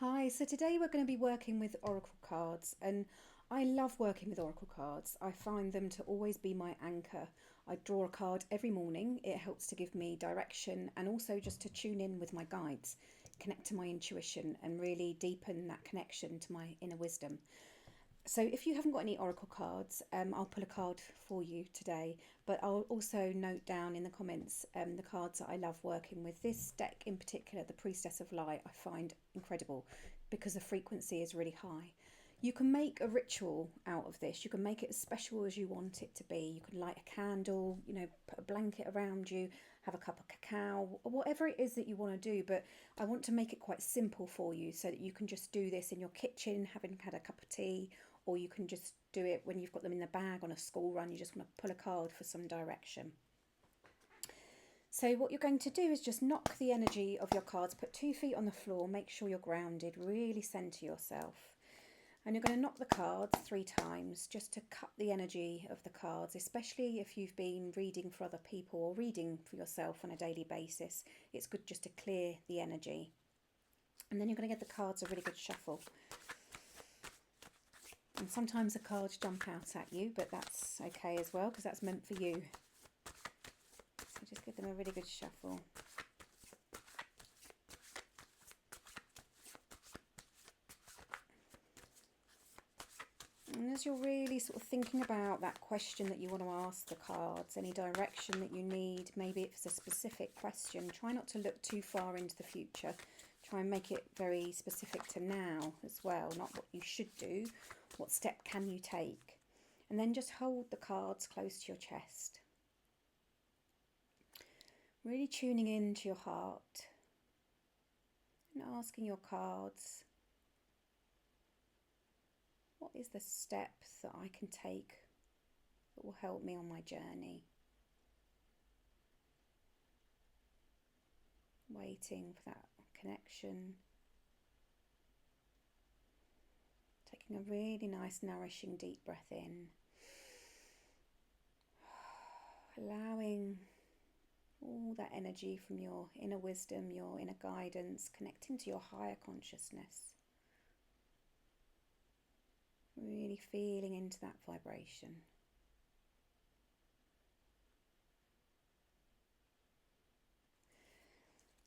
Hi, so today we're going to be working with Oracle cards, and I love working with Oracle cards. I find them to always be my anchor. I draw a card every morning. It helps to give me direction and also just to tune in with my guides, connect to my intuition, and really deepen that connection to my inner wisdom. So if you haven't got any Oracle cards, I'll pull a card for you today, but I'll also note down in the comments the cards that I love working with. This deck in particular, the Priestess of Light, I find incredible because the frequency is really high. You can make a ritual out of this. You can make it as special as you want it to be. You can light a candle, put a blanket around you, have a cup of cacao, or whatever it is that you want to do. But I want to make it quite simple for you so that you can just do this in your kitchen, having had a cup of tea, or you can just do it when you've got them in the bag on a school run. You just want to pull a card for some direction. So what you're going to do is just knock the energy of your cards, put 2 feet on the floor, make sure you're grounded, really centre yourself. And you're going to knock the cards 3 times just to cut the energy of the cards, especially if you've been reading for other people or reading for yourself on a daily basis. It's good just to clear the energy. And then you're going to give the cards a really good shuffle. And sometimes the cards jump out at you, but that's okay as well because that's meant for you. So just give them a really good shuffle. And as you're really sort of thinking about that question that you want to ask the cards, any direction that you need, maybe it's a specific question, try not to look too far into the future. Try and make it very specific to now as well, not what you should do. What step can you take? And then just hold the cards close to your chest. Really tuning into your heart and asking your cards, what is the step that I can take that will help me on my journey? Waiting for that connection. Taking a really nice, nourishing, deep breath in. Allowing all that energy from your inner wisdom, your inner guidance, connecting to your higher consciousness. Really feeling into that vibration.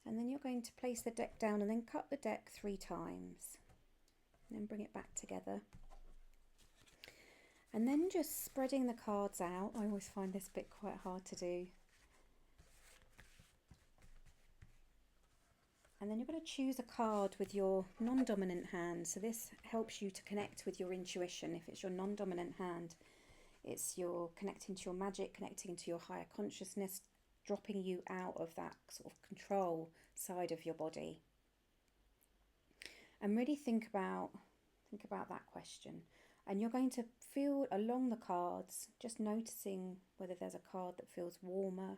And then you're going to place the deck down and then cut the deck 3 times. And then bring it back together. And then just spreading the cards out. I always find this bit quite hard to do. And then you're going to choose a card with your non-dominant hand. So this helps you to connect with your intuition. If it's your non-dominant hand, it's your connecting to your magic, connecting to your higher consciousness, dropping you out of that sort of control side of your body. And really think about that question. And you're going to feel along the cards, just noticing whether there's a card that feels warmer.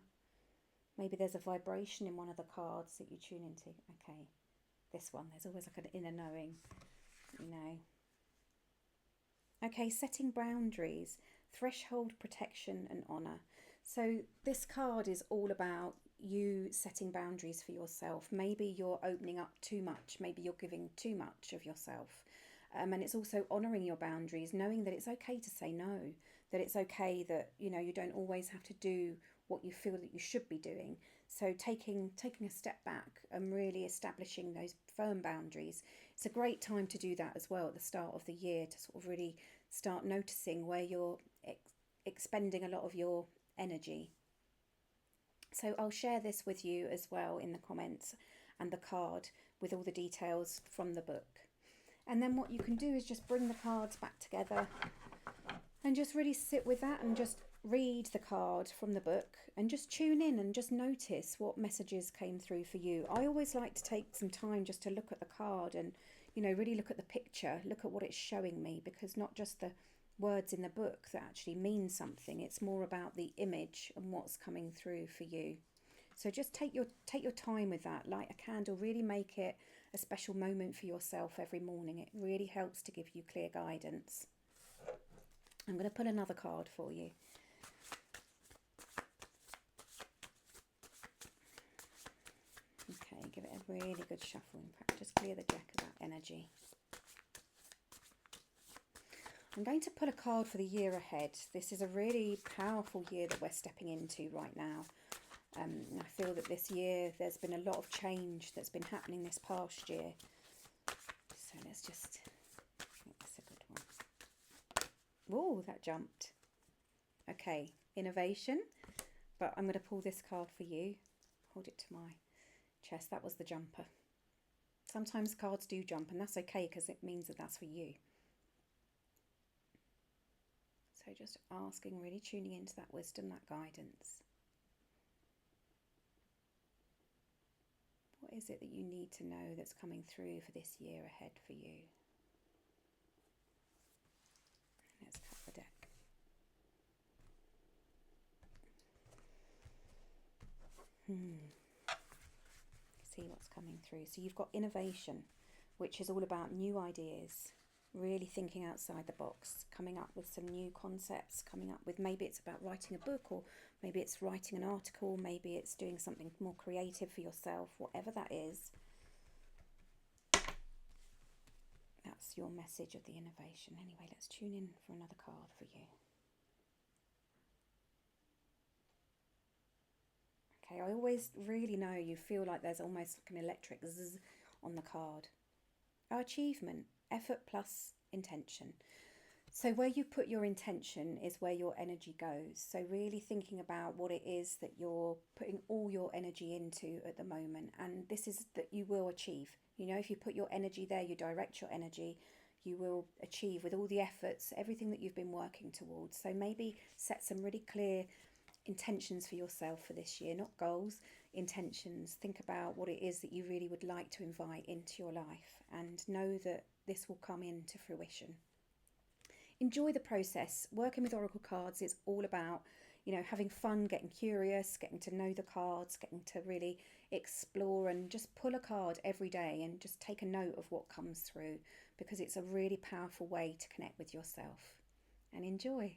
Maybe there's a vibration in one of the cards that you tune into. Okay, this one, there's always like an inner knowing, Okay, setting boundaries, threshold, protection and honour. So this card is all about you setting boundaries for yourself. Maybe you're opening up too much. Maybe you're giving too much of yourself. And it's also honouring your boundaries, knowing that it's okay to say no, that it's okay that, you don't always have to do what you feel that you should be doing. So taking a step back and really establishing those firm boundaries. It's a great time to do that as well at the start of the year, to sort of really start noticing where you're expending a lot of your energy. So I'll share this with you as well in the comments and the card with all the details from the book. And then what you can do is just bring the cards back together and just really sit with that and just read the card from the book and just tune in and just notice what messages came through for you. I always like to take some time just to look at the card and, really look at the picture, look at what it's showing me, because not just the words in the book that actually mean something, it's more about the image and what's coming through for you. So just take your time with that. Light a candle, really make it a special moment for yourself every morning. It really helps to give you clear guidance. I'm going to pull another card for you. Okay, give it a Really good shuffle. In fact, just clear the deck of that energy. I'm going to pull a card for the year ahead. This is a really powerful year that we're stepping into right now. I feel that this year there's been a lot of change that's been happening this past year. So let's just, I think that's a good one. Oh, that jumped. Okay, innovation. But I'm going to pull this card for you. Hold it to my chest. That was the jumper. Sometimes cards do jump, and that's okay because it means that that's for you. So just asking, really tuning into that wisdom, that guidance. What is it that you need to know that's coming through for this year ahead for you? Let's cut the deck. See what's coming through. So you've got innovation, which is all about new ideas, really thinking outside the box, coming up with some new concepts, coming up with, maybe it's about writing a book, or maybe it's writing an article, maybe it's doing something more creative for yourself, whatever that is. That's your message of the innovation. Anyway, let's tune in for another card for you. Okay, I always really know you feel like there's almost like an electric zzz on the card. Our achievement, effort plus intention. So where you put your intention is where your energy goes. So really thinking about what it is that you're putting all your energy into at the moment. And this is that you will achieve. You know, if you put your energy there, you direct your energy, you will achieve with all the efforts, everything that you've been working towards. So maybe set some really clear intentions for yourself for this year, not goals, intentions. Think about what it is that you really would like to invite into your life, and know that this will come into fruition. Enjoy the process. Working with oracle cards is all about, you know, having fun, getting curious, getting to know the cards, getting to really explore, and just pull a card every day and just take a note of what comes through, because it's a really powerful way to connect with yourself. And enjoy.